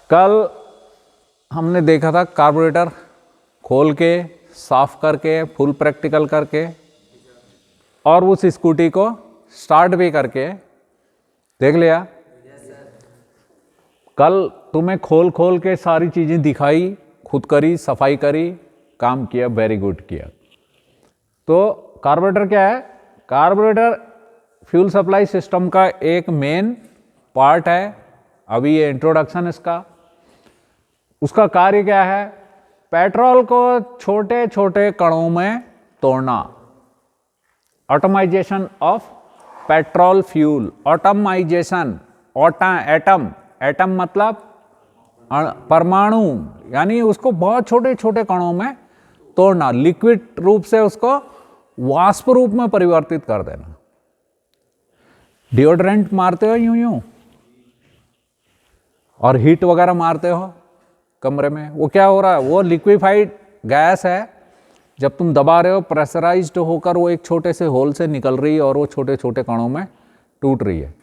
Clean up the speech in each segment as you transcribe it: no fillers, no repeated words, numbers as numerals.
कल हमने देखा था कार्बोरेटर खोल के साफ करके फुल प्रैक्टिकल करके और उस स्कूटी को स्टार्ट भी करके देख लिया। कल तुम्हें खोल खोल के सारी चीजें दिखाई, खुद करी, सफाई करी, काम किया, वेरी गुड किया। तो कार्बोरेटर क्या है? कार्बोरेटर फ्यूल सप्लाई सिस्टम का एक मेन पार्ट है। अभी ये इंट्रोडक्शन इसका। उसका कार्य क्या है? पेट्रोल को छोटे छोटे कणों में तोड़ना। Automisation of petrol fuel. Automisation, atom, atom मतलब परमाणु, यानी उसको बहुत छोटे छोटे कणों में तोड़ना, लिक्विड रूप से उसको वाष्प रूप में परिवर्तित कर देना। डिओड्रेंट मारते हो यूं यूं और हीट वगैरह मारते हो कमरे में, वो क्या हो रहा है? वो लिक्विफाइड गैस है। जब तुम दबा रहे हो, प्रेशराइज्ड होकर वो एक छोटे से होल से निकल रही है और वो छोटे छोटे कणों में टूट रही है।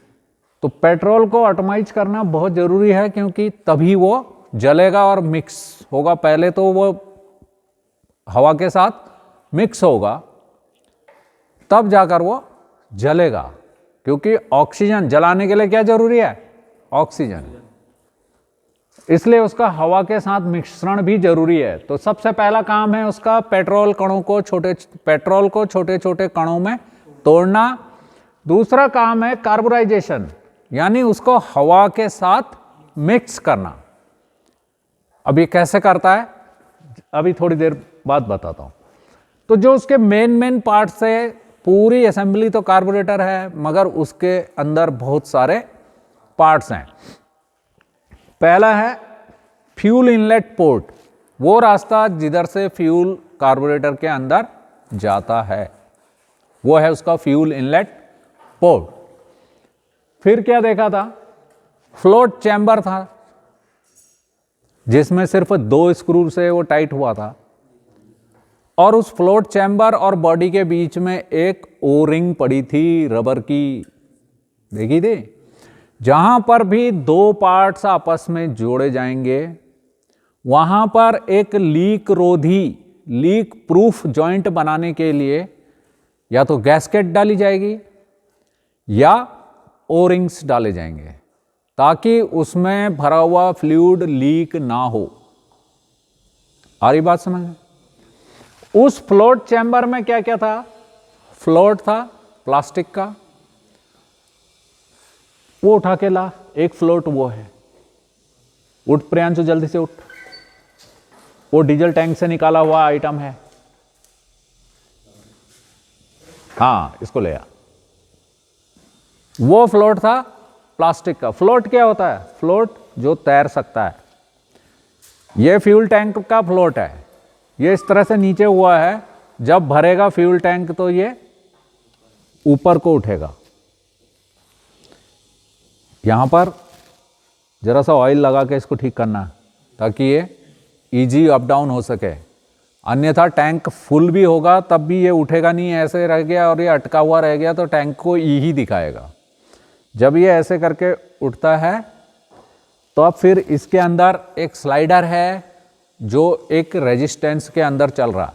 तो पेट्रोल को ऑटोमाइज करना बहुत जरूरी है, क्योंकि तभी वो जलेगा और मिक्स होगा। पहले तो वो हवा के साथ मिक्स होगा, तब जाकर वो जलेगा। क्योंकि ऑक्सीजन जलाने के लिए क्या जरूरी है? ऑक्सीजन। इसलिए उसका हवा के साथ मिश्रण भी जरूरी है। तो सबसे पहला काम है उसका पेट्रोल को छोटे छोटे कणों में तोड़ना। दूसरा काम है कार्बोराइजेशन, यानी उसको हवा के साथ मिक्स करना। अब ये कैसे करता है, अभी थोड़ी देर बाद बताता हूं। तो जो उसके मेन पार्ट्स है, पूरी असेंबली तो कार्बोरेटर है, मगर उसके अंदर बहुत सारे पार्ट्स हैं। पहला है फ्यूल इनलेट पोर्ट, वो रास्ता जिधर से फ्यूल कार्बोरेटर के अंदर जाता है, वो है उसका फ्यूल इनलेट पोर्ट। फिर क्या देखा था? फ्लोट चैम्बर था, जिसमें सिर्फ 2 स्क्रू से वो टाइट हुआ था, और उस फ्लोट चैम्बर और बॉडी के बीच में एक ओ रिंग पड़ी थी रबर की, देखी थी? जहां पर भी 2 पार्ट्स आपस में जोड़े जाएंगे, वहां पर एक लीक रोधी, लीक प्रूफ जॉइंट बनाने के लिए या तो गैस्केट डाली जाएगी या ओ रिंग्स डाले जाएंगे, ताकि उसमें भरा हुआ फ्लूइड लीक ना हो। आ रही बात समझ में? उस फ्लोट चैम्बर में क्या क्या था? फ्लोट था प्लास्टिक का, वो उठा के ला। एक फ्लोट वो है। उठ प्रियांशु, जल्दी से उठ। वो डीजल टैंक से निकाला हुआ आइटम है। हाँ, इसको ले आ। वो फ्लोट था प्लास्टिक का। फ्लोट क्या होता है? फ्लोट जो तैर सकता है। ये फ्यूल टैंक का फ्लोट है। ये इस तरह से नीचे हुआ है, जब भरेगा फ्यूल टैंक तो ये ऊपर को उठेगा। यहां पर जरा सा ऑयल लगा के इसको ठीक करना, ताकि ये इजी अप डाउन हो सके। अन्यथा टैंक फुल भी होगा तब भी ये उठेगा नहीं, ऐसे रह गया और ये अटका हुआ रह गया तो टैंक को ई ही दिखाएगा। जब ये ऐसे करके उठता है तो अब फिर इसके अंदर एक स्लाइडर है जो एक रेजिस्टेंस के अंदर चल रहा।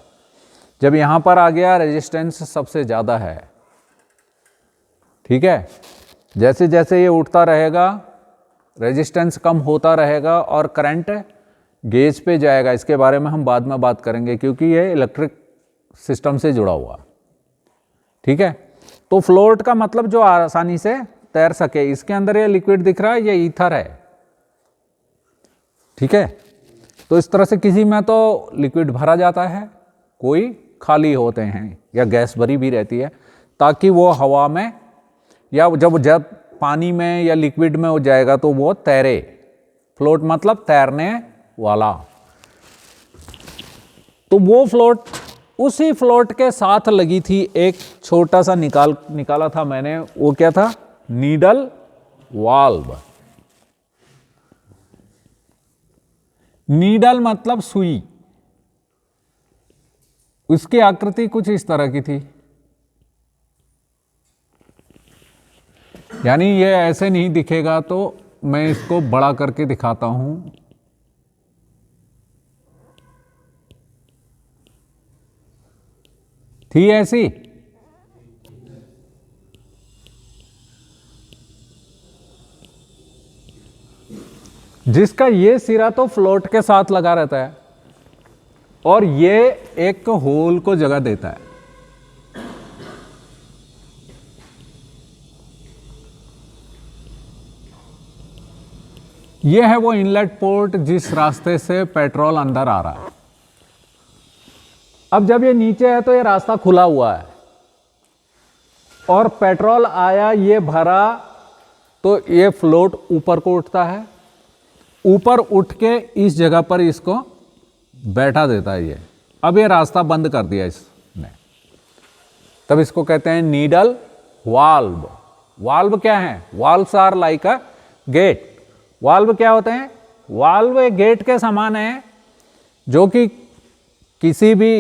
जब यहां पर आ गया, रेजिस्टेंस सबसे ज़्यादा है, ठीक है? जैसे जैसे ये उठता रहेगा, रेजिस्टेंस कम होता रहेगा और करंट गेज पे जाएगा। इसके बारे में हम बाद में बात करेंगे, क्योंकि ये इलेक्ट्रिक सिस्टम से जुड़ा हुआ, ठीक है? तो फ्लोट का मतलब जो आसानी से तैर सके। इसके अंदर ये लिक्विड दिख रहा है, ये ईथर है, ठीक है? तो इस तरह से किसी में तो लिक्विड भरा जाता है, कोई खाली होते हैं, या गैस भरी भी रहती है, ताकि वो हवा में या जब पानी में या लिक्विड में हो जाएगा तो वो तैरे। फ्लोट मतलब तैरने वाला। तो वो फ्लोट, उसी फ्लोट के साथ लगी थी एक छोटा सा निकाला था मैंने, वो क्या था? Needle valve. नीडल मतलब सुई। उसकी आकृति कुछ इस तरह की थी, यानी ये ऐसे नहीं दिखेगा, तो मैं इसको बड़ा करके दिखाता हूं। थी ऐसी? जिसका ये सिरा तो फ्लोट के साथ लगा रहता है और ये एक होल को जगह देता है। ये है वो इनलेट पोर्ट जिस रास्ते से पेट्रोल अंदर आ रहा है। अब जब ये नीचे है तो ये रास्ता खुला हुआ है और पेट्रोल आया, ये भरा, तो ये फ्लोट ऊपर को उठता है। ऊपर उठ के इस जगह पर इसको बैठा देता है ये। अब ये रास्ता बंद कर दिया इसने, तब इसको कहते हैं नीडल वाल्व। वाल्व क्या है? Valves are like a gate. Valve क्या होते हैं? वाल्व एक गेट के समान है जो कि किसी भी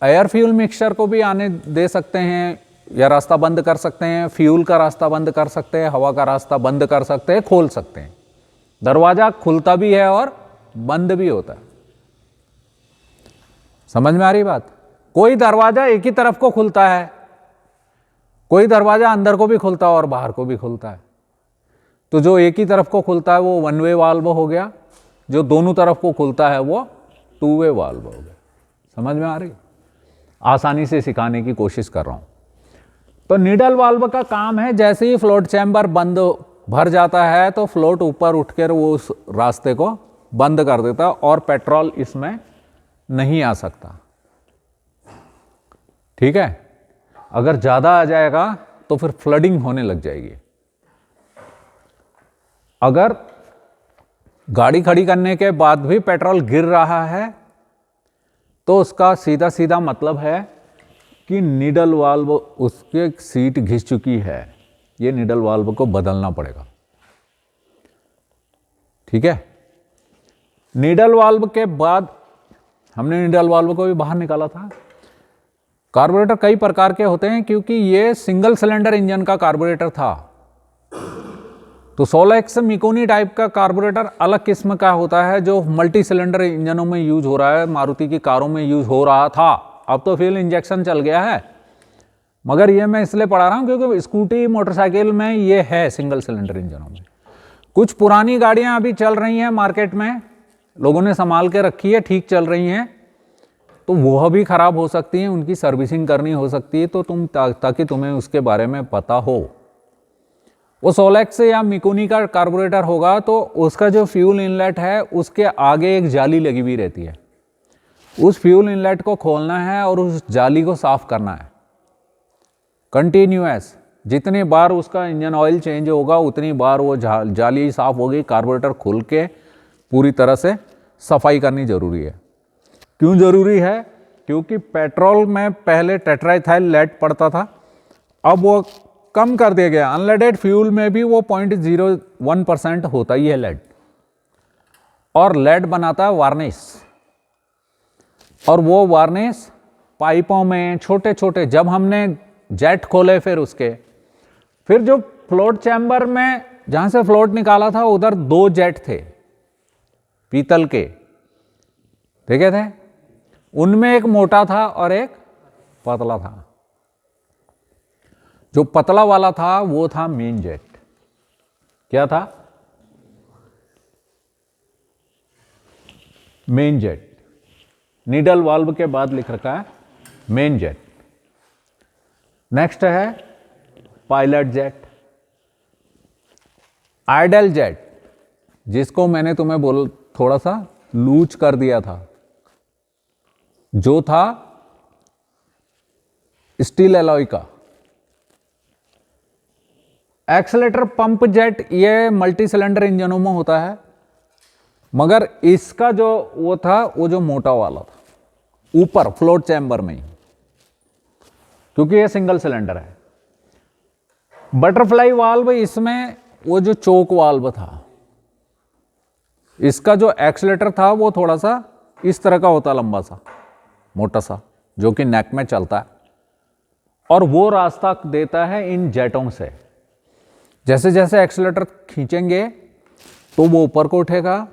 एयर फ्यूल मिक्सचर को भी आने दे सकते हैं या रास्ता बंद कर सकते हैं, फ्यूल का रास्ता बंद कर सकते हैं, हवा का रास्ता बंद कर सकते हैं, खोल सकते हैं। दरवाजा खुलता भी है और बंद भी होता है। समझ में आ रही बात? कोई दरवाजा एक ही तरफ को खुलता है, कोई दरवाजा अंदर को भी खुलता है और बाहर को भी खुलता है। तो जो एक ही तरफ को खुलता है वो वन वे वाल्व हो गया, जो दोनों तरफ को खुलता है वो टू वे वाल्व हो गया। समझ में आ रही? आसानी से सिखाने की कोशिश कर रहा हूं। तो नीडल वाल्व का काम है, जैसे ही फ्लोट चैम्बर बंद भर जाता है तो फ्लोट ऊपर उठकर वो उस रास्ते को बंद कर देता है और पेट्रोल इसमें नहीं आ सकता। ठीक है? अगर ज्यादा आ जाएगा तो फिर फ्लडिंग होने लग जाएगी। अगर गाड़ी खड़ी करने के बाद भी पेट्रोल गिर रहा है तो उसका सीधा सीधा मतलब है कि नीडल वाल्व उसके सीट घिस चुकी है। ये नीडल वाल्व को बदलना पड़ेगा। ठीक है? नीडल वाल्व के बाद हमने नीडल वाल्व को भी बाहर निकाला था। कार्बोरेटर कई प्रकार के होते हैं क्योंकि ये सिंगल सिलेंडर इंजन का कार्बोरेटर था। तो सोलेक्स मिकोनी टाइप का कार्बोरेटर अलग किस्म का होता है जो मल्टी सिलेंडर इंजनों में यूज हो रहा है, मारुति की कारों में यूज हो रहा था। अब तो फ्यूल इंजेक्शन चल गया है, मगर ये मैं इसलिए पढ़ा रहा हूं क्योंकि स्कूटी मोटरसाइकिल में ये है सिंगल सिलेंडर इंजनों में। कुछ पुरानी गाड़ियां अभी चल रही हैं मार्केट में, लोगों ने संभाल के रखी है, ठीक चल रही हैं, तो वह भी खराब हो सकती हैं, उनकी सर्विसिंग करनी हो सकती है। तो तुम ताकि तुम्हें उसके बारे में पता हो, वो सोलेक्स या मिकोनी का कार्बोरेटर होगा तो उसका जो फ्यूल इनलेट है उसके आगे एक जाली लगी हुई रहती है। उस फ्यूल इनलेट को खोलना है और उस जाली को साफ करना है कंटिन्यूअस। जितनी बार उसका इंजन ऑयल चेंज होगा उतनी बार वो जाली साफ होगी, कार्बोरेटर खुल के पूरी तरह से सफाई करनी जरूरी है। क्यों जरूरी है? क्योंकि पेट्रोल में पहले टेट्राइथाइल लेड पड़ता था, अब वो कम कर दिया गया। अनलेडेड फ्यूल में भी वो 0.01% होता ही है लेड, और लेड बनाता है वार्निश, और वो वार्निश पाइपों में छोटे छोटे, जब हमने जेट खोले फिर जो फ्लोट चैम्बर में जहां से फ्लोट निकाला था उधर 2 जेट थे पीतल के, देखे थे? उनमें एक मोटा था और एक पतला था। जो पतला वाला था वो था मेन जेट। क्या था? Main jet. नीडल वाल्व के बाद लिख रखा है मेन जेट। नेक्स्ट है पायलट जेट, आइडल जेट, जिसको मैंने तुम्हें थोड़ा सा लूज कर दिया था, जो था स्टील एलॉय का। एक्सेलेटर पंप जेट ये मल्टी सिलेंडर इंजनों में होता है, मगर इसका जो वो था वो जो मोटा वाला था ऊपर फ्लोट चैम्बर में ही, क्योंकि ये सिंगल सिलेंडर है। बटरफ्लाई वाल्व, इसमें वो जो चोक वाल्व था, इसका जो एक्सेलेटर था वो थोड़ा सा इस तरह का होता, लंबा सा मोटा सा, जो कि नेक में चलता है और वो रास्ता देता है इन जेटों से। जैसे जैसे एक्सेलेटर खींचेंगे तो वो ऊपर को उठेगा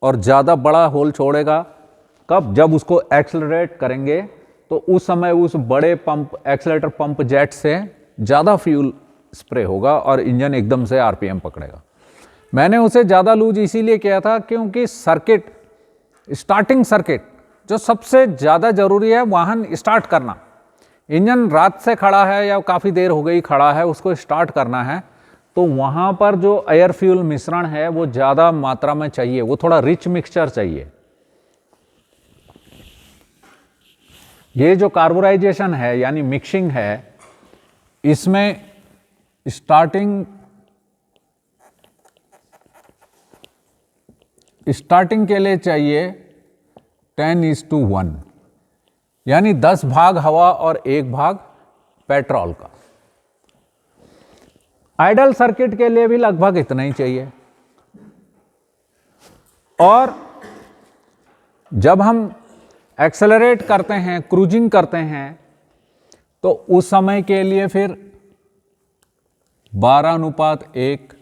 और ज़्यादा बड़ा होल छोड़ेगा। कब? जब उसको एक्सेलरेट करेंगे तो उस समय उस बड़े पंप, एक्सेलेरेटर पंप जेट से ज़्यादा फ्यूल स्प्रे होगा और इंजन एकदम से आरपीएम पकड़ेगा। मैंने उसे ज़्यादा लूज इसीलिए किया था क्योंकि सर्किट, स्टार्टिंग सर्किट जो सबसे ज़्यादा ज़रूरी है, वाहन स्टार्ट करना। इंजन रात से खड़ा है या काफ़ी देर हो गई खड़ा है, उसको स्टार्ट करना है, तो वहाँ पर जो एयर फ्यूल मिश्रण है वो ज़्यादा मात्रा में चाहिए, वो थोड़ा रिच मिक्सचर चाहिए। ये जो कार्बोराइजेशन है यानी मिक्सिंग है, इसमें स्टार्टिंग के लिए चाहिए 10:1, यानी 10 भाग हवा और 1 भाग पेट्रोल का। आइडल सर्किट के लिए भी लगभग इतना ही चाहिए। और जब हम एक्सेलरेट करते हैं, क्रूजिंग करते हैं, तो उस समय के लिए फिर 12:1।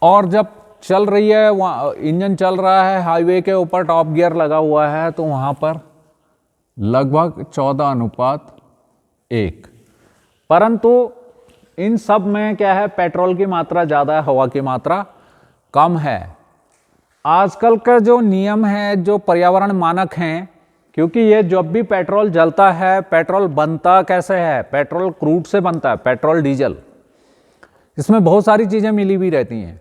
और जब चल रही है, वहाँ इंजन चल रहा है, हाईवे के ऊपर टॉप गियर लगा हुआ है, तो वहाँ पर लगभग 14:1। परंतु इन सब में क्या है, पेट्रोल की मात्रा ज़्यादा है, हवा की मात्रा कम है। आजकल का जो नियम है, जो पर्यावरण मानक हैं, क्योंकि ये जब भी पेट्रोल जलता है, पेट्रोल बनता कैसे है, पेट्रोल क्रूड से बनता है, पेट्रोल डीजल, इसमें बहुत सारी चीज़ें मिली हुई रहती हैं।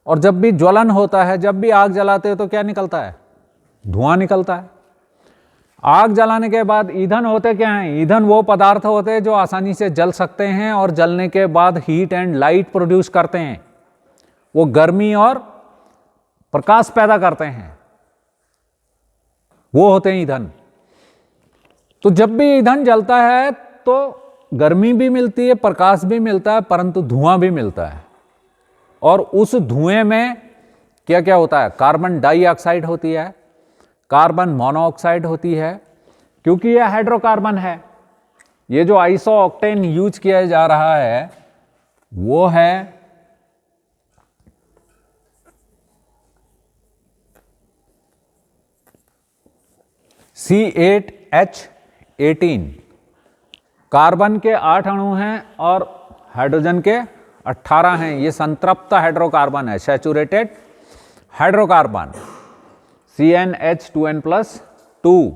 और जब भी ज्वलन होता है, जब भी आग जलाते हो तो क्या निकलता है, धुआं निकलता है। आग जलाने के बाद ईंधन होते क्या हैं, ईंधन वो पदार्थ होते हैं जो आसानी से जल सकते हैं और जलने के बाद हीट एंड लाइट प्रोड्यूस करते हैं, वो गर्मी और प्रकाश पैदा करते हैं, वो होते हैं ईंधन। तो जब भी ईंधन जलता है तो गर्मी भी मिलती है, प्रकाश भी मिलता है, परंतु धुआं भी मिलता है। और उस धुएं में क्या क्या होता है, कार्बन डाइऑक्साइड होती है, कार्बन मोनोऑक्साइड होती है, क्योंकि यह हाइड्रोकार्बन है। ये जो आइसोऑक्टेन यूज किया जा रहा है वो है C8H18। कार्बन के 8 अणु हैं और हाइड्रोजन के 18 हैं। ये संतृप्त हाइड्रोकार्बन है, सैचुरेटेड हाइड्रोकार्बन, CnH2n+2।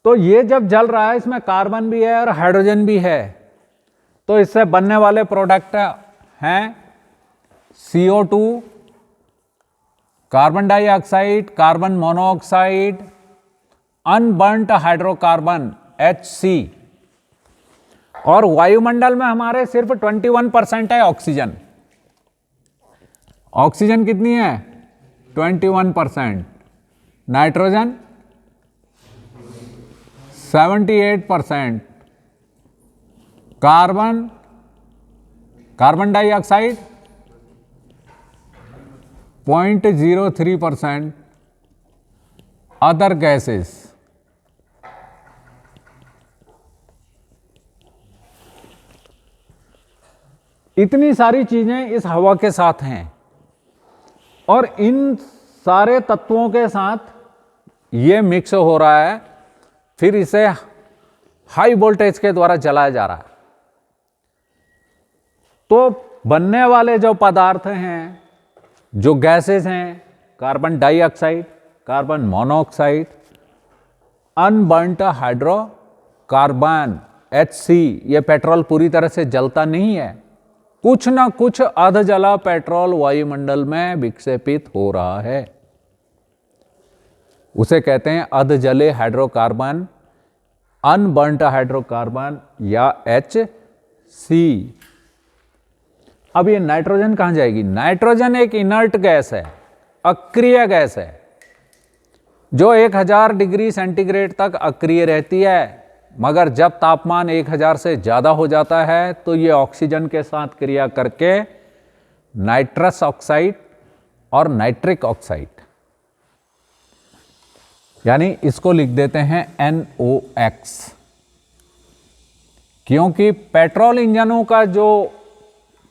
तो ये जब जल रहा है, इसमें कार्बन भी है और हाइड्रोजन भी है, तो इससे बनने वाले प्रोडक्ट हैं CO2, carbon dioxide, carbon monoxide, unburnt hydrocarbon HC। और वायुमंडल में हमारे सिर्फ 21% है ऑक्सीजन। ऑक्सीजन कितनी है, 21%। Nitrogen 78%। Carbon dioxide 0.03%। Other gases इतनी सारी चीजें इस हवा के साथ हैं, और इन सारे तत्वों के साथ ये मिक्स हो रहा है, फिर इसे हाई वोल्टेज के द्वारा जलाया जा रहा है। तो बनने वाले जो पदार्थ हैं, जो गैसेस हैं, carbon dioxide, carbon monoxide, unburnt hydrocarbon HC, ये पेट्रोल पूरी तरह से जलता नहीं है, कुछ ना कुछ अध जला पेट्रोल वायुमंडल में विक्षेपित हो रहा है, उसे कहते हैं अध जले हाइड्रोकार्बन, अनबर्न्ट हाइड्रोकार्बन या HC। अब ये नाइट्रोजन कहां जाएगी? नाइट्रोजन एक इनर्ट गैस है, अक्रिय गैस है, जो 1000 डिग्री सेंटीग्रेड तक अक्रिय रहती है, मगर जब तापमान 1000 से ज़्यादा हो जाता है तो ये ऑक्सीजन के साथ क्रिया करके नाइट्रस ऑक्साइड और नाइट्रिक ऑक्साइड, यानी इसको लिख देते हैं NOx। क्योंकि पेट्रोल इंजनों का जो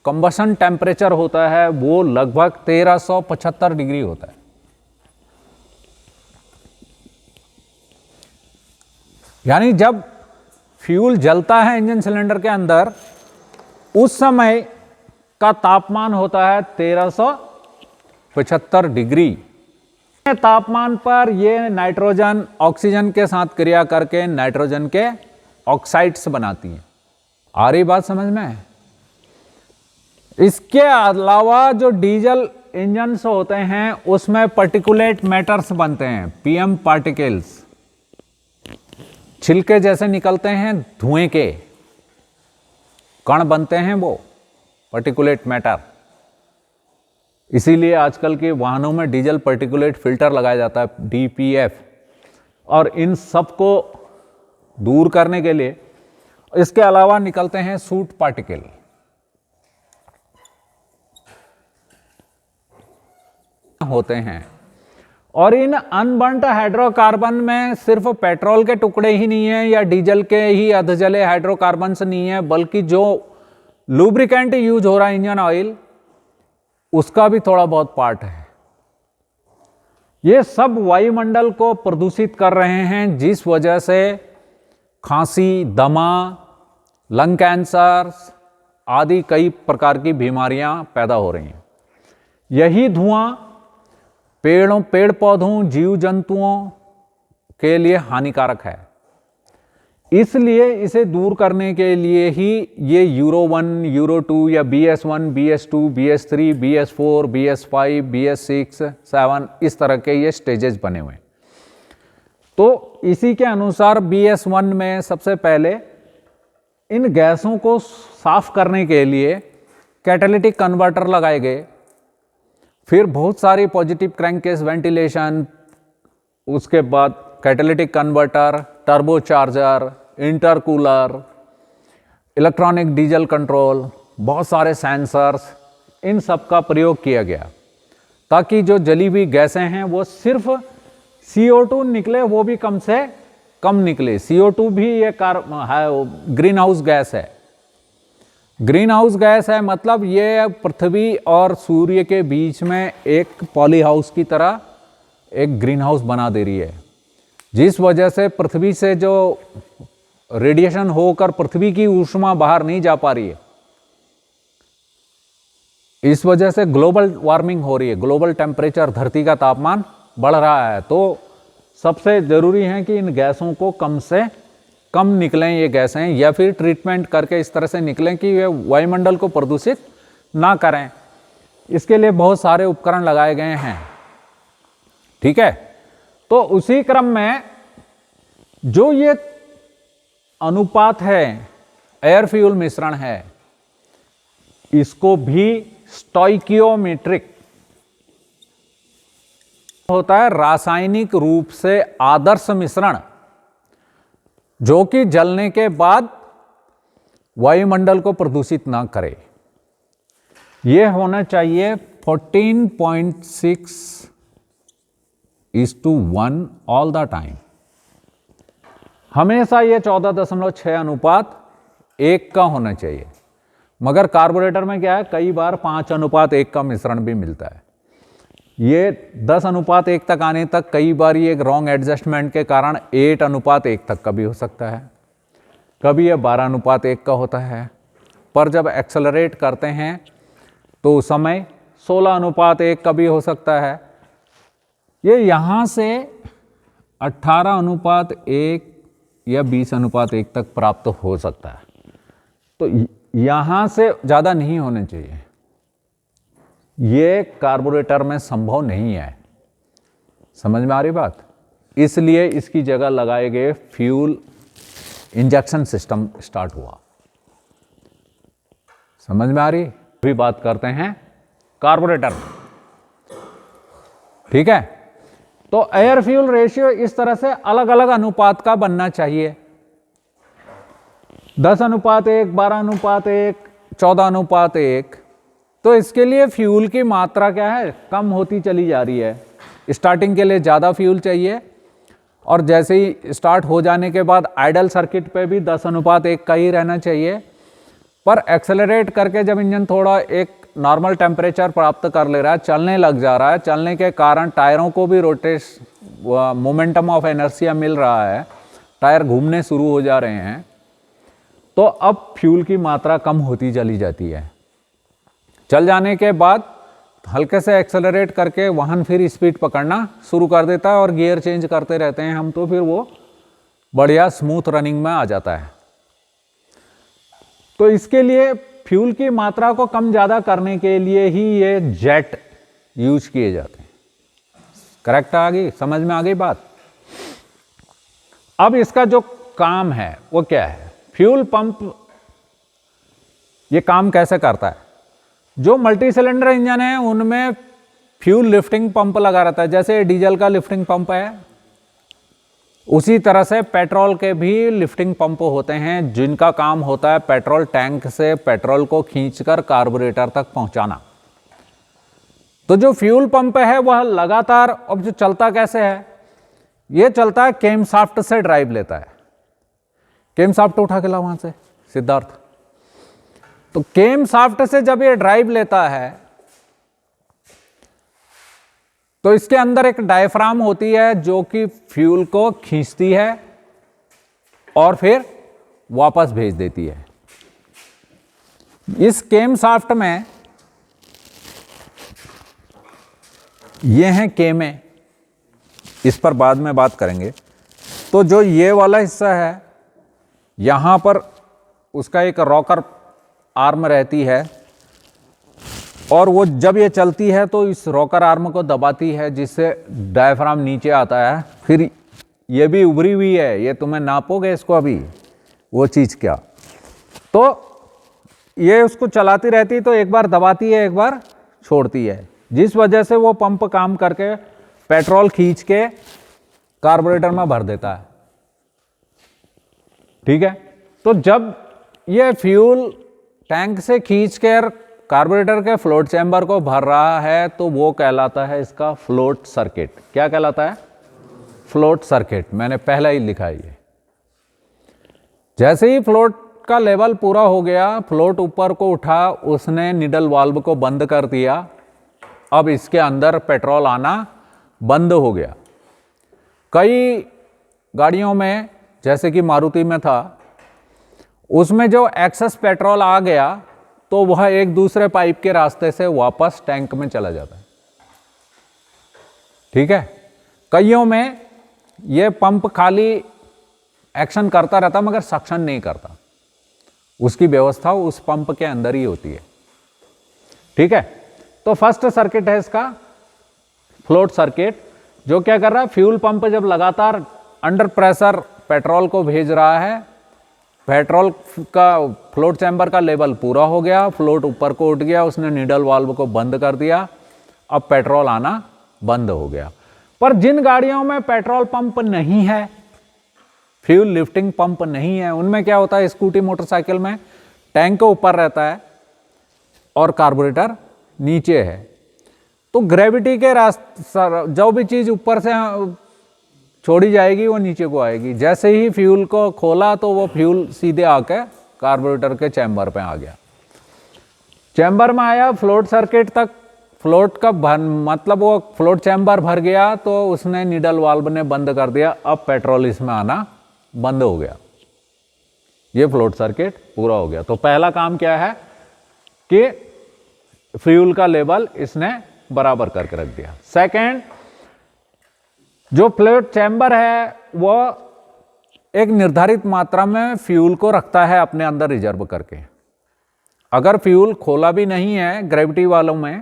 कंबशन टेम्परेचर होता है वो लगभग 1375 डिग्री होता है। यानी जब फ्यूल जलता है इंजन सिलेंडर के अंदर, उस समय का तापमान होता है 1375 डिग्री। तापमान पर ये नाइट्रोजन ऑक्सीजन के साथ क्रिया करके नाइट्रोजन के ऑक्साइड्स बनाती है। आ रही बात समझ में? इसके अलावा जो डीजल इंजन्स होते हैं उसमें पार्टिकुलेट मैटर्स बनते हैं, पीएम पार्टिकल्स, छिलके जैसे निकलते हैं, धुएं के कण बनते हैं, वो पार्टिकुलेट मैटर। इसीलिए आजकल के वाहनों में डीजल पार्टिकुलेट फिल्टर लगाया जाता है, डीपीएफ। और इन सब को दूर करने के लिए इसके अलावा निकलते हैं सूट पार्टिकल। होते हैं। और इन अनबर्न्ड हाइड्रोकार्बन में सिर्फ पेट्रोल के टुकड़े ही नहीं है या डीजल के ही अधजले हाइड्रोकार्बन्स नहीं है, बल्कि जो लुब्रिकेंट यूज हो रहा है इंजन ऑयल, उसका भी थोड़ा बहुत पार्ट है। ये सब वायुमंडल को प्रदूषित कर रहे हैं, जिस वजह से खांसी, दमा, लंग कैंसर आदि कई प्रकार की बीमारियां पैदा हो रही हैं। यही धुआं पेड़ पौधों, जीव जंतुओं के लिए हानिकारक है। इसलिए इसे दूर करने के लिए ही ये यूरो 1, यूरो 2 या BS1, BS2, BS3, BS4, BS5, BS6, 7 इस तरह के ये स्टेजेस बने हुए हैं। तो इसी के अनुसार BS1 में सबसे पहले इन गैसों को साफ करने के लिए कैटालिटिक कन्वर्टर लगाए गए। फिर बहुत सारी पॉजिटिव क्रैंकेस वेंटिलेशन, उसके बाद catalytic converter, turbocharger, intercooler, electronic diesel control, बहुत सारे सेंसर्स, इन सब का प्रयोग किया गया ताकि जो जली हुई गैसें हैं वो सिर्फ CO2 निकले, वो भी कम से कम निकले। CO2 भी ये ग्रीन हाउस गैस है। ग्रीन हाउस गैस है मतलब ये पृथ्वी और सूर्य के बीच में एक पॉली हाउस की तरह एक ग्रीन हाउस बना दे रही है, जिस वजह से पृथ्वी से जो रेडिएशन होकर पृथ्वी की ऊष्मा बाहर नहीं जा पा रही है। इस वजह से ग्लोबल वार्मिंग हो रही है, ग्लोबल टेम्परेचर, धरती का तापमान बढ़ रहा है। तो सबसे जरूरी है कि इन गैसों को कम से कम निकलें ये गैसें, या फिर ट्रीटमेंट करके इस तरह से निकलें कि वे वायुमंडल को प्रदूषित ना करें। इसके लिए बहुत सारे उपकरण लगाए गए हैं, ठीक है। तो उसी क्रम में जो ये अनुपात है, एयर फ्यूल मिश्रण है, इसको भी स्टोइकियोमेट्रिक होता है, रासायनिक रूप से आदर्श मिश्रण, जो कि जलने के बाद वायुमंडल को प्रदूषित ना करे। यह होना चाहिए 14.6:1 ऑल द टाइम। हमेशा ये 14.6 अनुपात 1 का होना चाहिए। मगर कार्बोरेटर में क्या है, कई बार 5:1 का मिश्रण भी मिलता है। ये 10:1 तक आने तक कई बार ये एक रॉन्ग एडजस्टमेंट के कारण 8:1 तक का भी हो सकता है, कभी ये 12:1 का होता है। पर जब एक्सेलरेट करते हैं तो उस समय 16:1 का भी हो सकता है। ये यहाँ से 18:1 या 20:1 तक प्राप्त हो सकता है। तो यहाँ से ज़्यादा नहीं होने चाहिए। ये कार्बोरेटर में संभव नहीं है। समझ में आ रही बात? इसलिए इसकी जगह लगाए गए फ्यूल इंजेक्शन सिस्टम स्टार्ट हुआ। समझ में आ रही? अभी बात करते हैं कार्बोरेटर, ठीक है। तो एयर फ्यूल रेशियो इस तरह से अलग अलग अनुपात का बनना चाहिए, 10:1, 12:1, 14:1। तो इसके लिए फ्यूल की मात्रा क्या है, कम होती चली जा रही है। स्टार्टिंग के लिए ज़्यादा फ्यूल चाहिए, और जैसे ही स्टार्ट हो जाने के बाद आइडल सर्किट पे भी 10:1 का ही रहना चाहिए। पर एक्सेलरेट करके जब इंजन थोड़ा एक नॉर्मल टेम्परेचर प्राप्त कर ले रहा है, चलने लग जा रहा है, चलने के कारण टायरों को भी मोमेंटम ऑफ इनर्शिया मिल रहा है, टायर घूमने शुरू हो जा रहे हैं, तो अब फ्यूल की मात्रा कम होती चली जाती है। चल जाने के बाद हल्के से एक्सेलरेट करके वाहन फिर स्पीड पकड़ना शुरू कर देता है और गियर चेंज करते रहते हैं हम, तो फिर वो बढ़िया स्मूथ रनिंग में आ जाता है। तो इसके लिए फ्यूल की मात्रा को कम ज़्यादा करने के लिए ही ये जेट यूज किए जाते हैं। करेक्ट आ गई, समझ में आ गई बात। अब इसका जो काम है वो क्या है? फ्यूल पंप ये काम कैसे करता है? जो मल्टी सिलेंडर इंजन है उनमें फ्यूल लिफ्टिंग पंप लगा रहता है, जैसे डीजल का लिफ्टिंग पंप है, उसी तरह से पेट्रोल के भी लिफ्टिंग पंप होते हैं, जिनका काम होता है पेट्रोल टैंक से पेट्रोल को खींचकर कार्बोरेटर तक पहुंचाना। तो जो फ्यूल पंप है वह लगातार, अब जो चलता कैसे है, ये चलता है केमशाफ्ट से ड्राइव लेता है। केमशाफ्ट उठा के ला वहां से सिद्धार्थ। तो केमशाफ्ट से जब ये ड्राइव लेता है तो इसके अंदर एक डायफ्राम होती है जो कि फ्यूल को खींचती है और फिर वापस भेज देती है। इस केमशाफ्ट में ये हैं केमे, इस पर बाद में बात करेंगे। तो जो ये वाला हिस्सा है, यहां पर उसका एक रॉकर आर्म रहती है और वो जब ये चलती है तो इस रॉकर आर्म को दबाती है, जिससे डायफ्राम नीचे आता है। फिर ये भी उभरी हुई है, ये तुम्हें नापोगे इसको अभी, वो चीज़ क्या। तो ये उसको चलाती रहती, तो एक बार दबाती है एक बार छोड़ती है, जिस वजह से वो पंप काम करके पेट्रोल खींच के कार्बोरेटर में भर देता है। ठीक है। तो जब ये फ्यूल टैंक से खींचकर कार्बोरेटर के फ्लोट चैम्बर को भर रहा है तो वो कहलाता है इसका फ्लोट सर्किट। क्या कहलाता है? Float circuit. मैंने पहला ही लिखा है ये। जैसे ही फ्लोट का लेवल पूरा हो गया, फ्लोट ऊपर को उठा, उसने निडल वाल्व को बंद कर दिया। अब इसके अंदर पेट्रोल आना बंद हो गया। कई गाड़ियों में, जैसे कि मारुति में था, उसमें जो एक्सेस पेट्रोल आ गया तो वह एक दूसरे पाइप के रास्ते से वापस टैंक में चला जाता है। ठीक है। कईयों में यह पंप खाली एक्शन करता रहता मगर सक्शन नहीं करता, उसकी व्यवस्था उस पंप के अंदर ही होती है। ठीक है। तो फर्स्ट सर्किट है इसका फ्लोट सर्किट, जो क्या कर रहा है, फ्यूल पंप जब लगातार अंडर प्रेशर पेट्रोल को भेज रहा है, पेट्रोल का फ्लोट चैम्बर का लेवल पूरा हो गया, फ्लोट ऊपर को उठ गया, उसने निडल वाल्व को बंद कर दिया, अब पेट्रोल आना बंद हो गया। पर जिन गाड़ियों में पेट्रोल पंप नहीं है, फ्यूल लिफ्टिंग पंप नहीं है, उनमें क्या होता है, स्कूटी मोटरसाइकिल में टैंक ऊपर रहता है और कार्बोरेटर नीचे है। तो ग्रेविटी के रास्ते जो भी चीज़ ऊपर से छोड़ी जाएगी वो नीचे को आएगी। जैसे ही फ्यूल को खोला तो वो फ्यूल सीधे आके कार्बोरेटर के चैम्बर पे आ गया। चैम्बर में आया, फ्लोट सर्किट तक, फ्लोट का मतलब वो फ्लोट चैम्बर भर गया तो उसने निडल वाल्व ने बंद कर दिया, अब पेट्रोल इसमें आना बंद हो गया। ये फ्लोट सर्किट पूरा हो गया। तो पहला काम क्या है कि फ्यूल का लेवल इसने बराबर करके रख दिया। सेकेंड, जो फ्लोट चैम्बर है वो एक निर्धारित मात्रा में फ्यूल को रखता है अपने अंदर रिजर्व करके। अगर फ्यूल खोला भी नहीं है ग्रेविटी वालों में,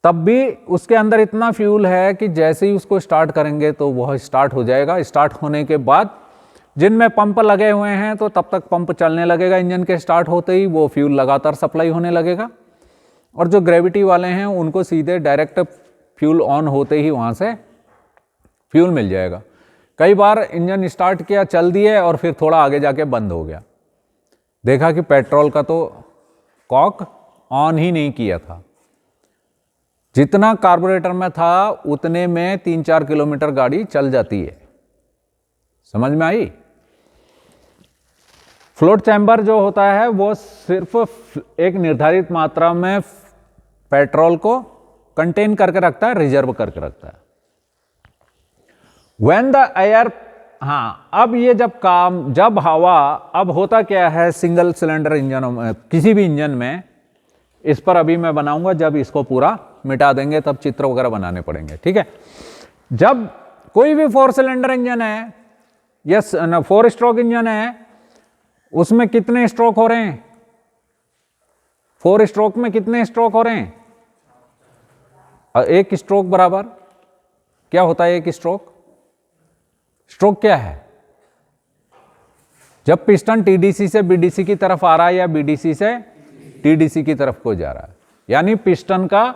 तब भी उसके अंदर इतना फ्यूल है कि जैसे ही उसको स्टार्ट करेंगे तो वह स्टार्ट हो जाएगा। स्टार्ट होने के बाद जिनमें पंप लगे हुए हैं तो तब तक पंप चलने लगेगा, इंजन के स्टार्ट होते ही वो फ्यूल लगातार सप्लाई होने लगेगा। और जो ग्रेविटी वाले हैं उनको सीधे डायरेक्ट फ्यूल ऑन होते ही वहाँ से फ्यूल मिल जाएगा। कई बार इंजन स्टार्ट किया, चल दिए और फिर थोड़ा आगे जाके बंद हो गया, देखा कि पेट्रोल का तो कॉक ऑन ही नहीं किया था। जितना कार्बोरेटर में था उतने में 3-4 किलोमीटर गाड़ी चल जाती है। समझ में आई? फ्लोट चैम्बर जो होता है वो सिर्फ एक निर्धारित मात्रा में पेट्रोल को कंटेन करके रखता है, रिजर्व करके रखता है। When the air हाँ, अब ये जब हवा, अब होता क्या है सिंगल सिलेंडर इंजनों में, किसी भी इंजन में, इस पर अभी मैं बनाऊंगा, जब इसको पूरा मिटा देंगे तब चित्र वगैरह बनाने पड़ेंगे, ठीक है। जब कोई भी 4 सिलेंडर इंजन है या 4 स्ट्रोक इंजन है, उसमें कितने स्ट्रोक हो रहे हैं? 4 स्ट्रोक में कितने स्ट्रोक हो रहे हैं? और एक स्ट्रोक बराबर क्या होता है? एक स्ट्रोक, स्ट्रोक क्या है? जब पिस्टन टीडीसी से बीडीसी की तरफ आ रहा है या बीडीसी से टीडीसी की तरफ को जा रहा है, यानी पिस्टन का,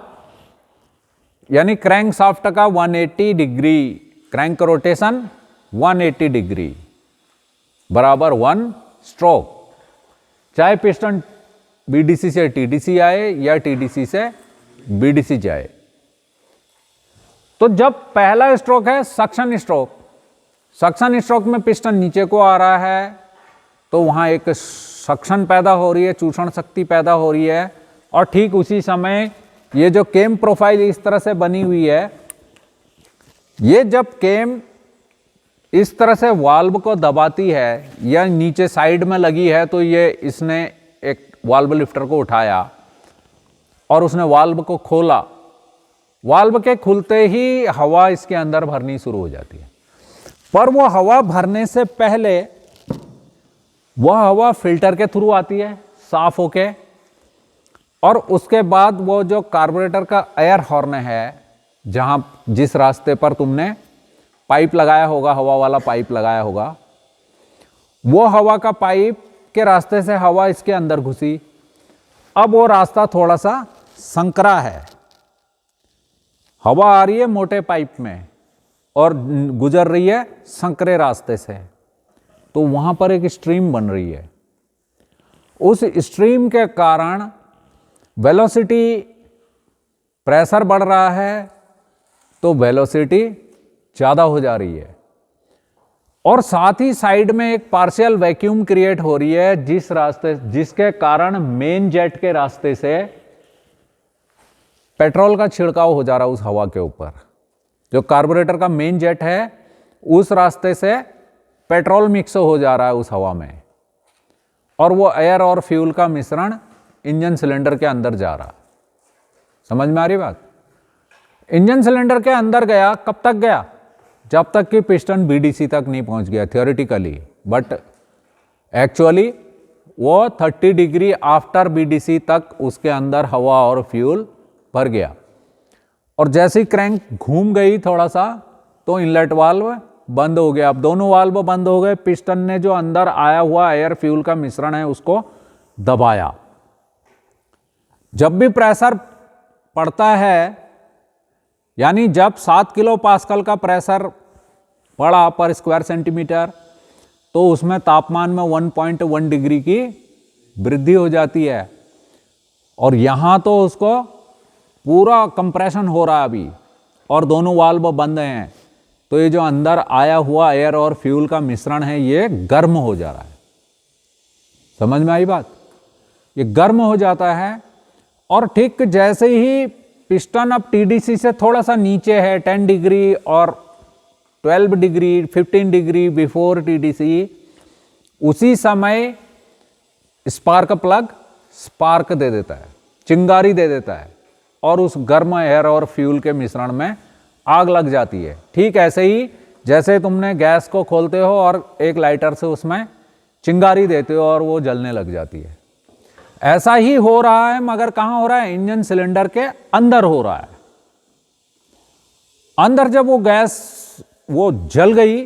यानी क्रैंक शाफ्ट का 180 डिग्री, क्रैंक रोटेशन 180 डिग्री बराबर 1 स्ट्रोक। चाहे पिस्टन बीडीसी से टीडीसी आए या टीडीसी से बीडीसी जाए। तो जब पहला स्ट्रोक है सक्शन स्ट्रोक, सक्शन स्ट्रोक में पिस्टन नीचे को आ रहा है तो वहां एक सक्शन पैदा हो रही है, चूषण शक्ति पैदा हो रही है, और ठीक उसी समय ये जो केम प्रोफाइल इस तरह से बनी हुई है, ये जब केम इस तरह से वाल्व को दबाती है या नीचे साइड में लगी है, तो ये इसने एक वाल्व लिफ्टर को उठाया और उसने वाल्व को खोला। वाल्व के खुलते ही हवा इसके अंदर भरनी शुरू हो जाती है, पर वो हवा भरने से पहले वह हवा फिल्टर के थ्रू आती है साफ होके, और उसके बाद वो जो कार्बोरेटर का एयर हॉर्न है, जहां जिस रास्ते पर तुमने पाइप लगाया होगा, हवा वाला पाइप लगाया होगा, वो हवा का पाइप के रास्ते से हवा इसके अंदर घुसी। अब वो रास्ता थोड़ा सा संकरा है, हवा आ रही है मोटे पाइप में और गुजर रही है संकरे रास्ते से, तो वहां पर एक स्ट्रीम बन रही है। उस स्ट्रीम के कारण वेलोसिटी, प्रेशर बढ़ रहा है तो वेलोसिटी ज़्यादा हो जा रही है, और साथ ही साइड में एक पार्शियल वैक्यूम क्रिएट हो रही है जिसके कारण मेन जेट के रास्ते से पेट्रोल का छिड़काव हो जा रहा है उस हवा के ऊपर। जो कार्बोरेटर का मेन जेट है उस रास्ते से पेट्रोल मिक्स हो जा रहा है उस हवा में, और वो एयर और फ्यूल का मिश्रण इंजन सिलेंडर के अंदर जा रहा। समझ में आ रही बात? इंजन सिलेंडर के अंदर गया, कब तक गया? जब तक कि पिस्टन बीडीसी तक नहीं पहुंच गया थियोरेटिकली, बट एक्चुअली वो 30 डिग्री आफ्टर बीडीसी तक उसके अंदर हवा और फ्यूल भर गया। और जैसे ही क्रैंक घूम गई थोड़ा सा, तो इनलेट वाल्व बंद हो गया। अब दोनों वाल्व बंद हो गए, पिस्टन ने जो अंदर आया हुआ एयर फ्यूल का मिश्रण है उसको दबाया। जब भी प्रेशर पड़ता है, यानी जब 7 किलो पास्कल का प्रेशर पड़ा पर स्क्वायर सेंटीमीटर, तो उसमें तापमान में 1.1 डिग्री की वृद्धि हो जाती है, और यहां तो उसको पूरा कंप्रेशन हो रहा है अभी, और दोनों वाल्व बंद हैं, तो ये जो अंदर आया हुआ एयर और फ्यूल का मिश्रण है ये गर्म हो जा रहा है। समझ में आई बात? ये गर्म हो जाता है, और ठीक जैसे ही पिस्टन अब टीडीसी से थोड़ा सा नीचे है, 10 डिग्री और 12 डिग्री 15 डिग्री बिफोर टीडीसी, उसी समय स्पार्क प्लग स्पार्क दे देता है, चिंगारी दे देता है, और उस गर्म एयर और फ्यूल के मिश्रण में आग लग जाती है। ठीक ऐसे ही जैसे तुमने गैस को खोलते हो और एक लाइटर से उसमें चिंगारी देते हो और वो जलने लग जाती है। ऐसा ही हो रहा है, मगर कहां हो रहा है? इंजन सिलेंडर के अंदर हो रहा है। अंदर जब वो गैस वो जल गई,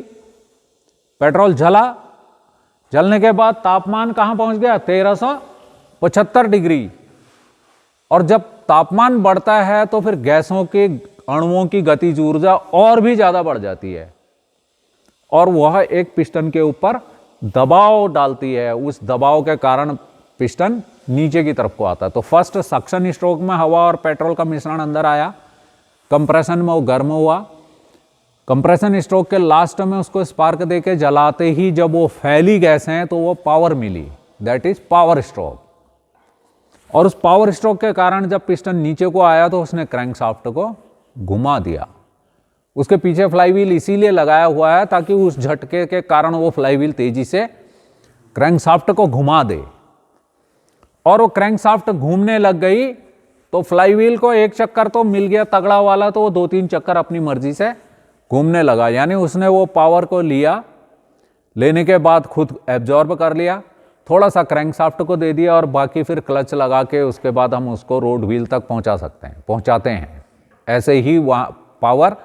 पेट्रोल जला, जलने के बाद तापमान कहां पहुंच गया? 1375 डिग्री। और जब तापमान बढ़ता है तो फिर गैसों के अणुओं की गतिज ऊर्जा और भी ज्यादा बढ़ जाती है, और वह एक पिस्टन के ऊपर दबाव डालती है। उस दबाव के कारण पिस्टन नीचे की तरफ को आता है। तो फर्स्ट सक्शन स्ट्रोक में हवा और पेट्रोल का मिश्रण अंदर आया, कंप्रेशन में वो गर्म हुआ, कंप्रेशन स्ट्रोक के लास्ट में उसको स्पार्क देके जलाते ही जब वो फैली गैस है तो वो पावर मिली, दैट इज पावर स्ट्रोक। और उस पावर स्ट्रोक के कारण जब पिस्टन नीचे को आया तो उसने क्रैंकशाफ्ट को घुमा दिया, उसके पीछे फ्लाईव्हील इसीलिए लगाया हुआ है ताकि उस झटके के कारण वो फ्लाईव्हील तेजी से क्रैंकशाफ्ट को घुमा दे, और वो क्रैंकशाफ्ट घूमने लग गई तो फ्लाईव्हील को एक चक्कर तो मिल गया तगड़ा वाला, तो वो 2-3 चक्कर अपनी मर्जी से घूमने लगा। यानी उसने वो पावर को लिया, लेने के बाद खुद एब्जॉर्ब कर लिया, थोड़ा सा क्रैंकशाफ्ट को दे दिया, और बाकी फिर क्लच लगा के उसके बाद हम उसको रोड व्हील तक पहुंचाते हैं। ऐसे ही वहाँ पावर,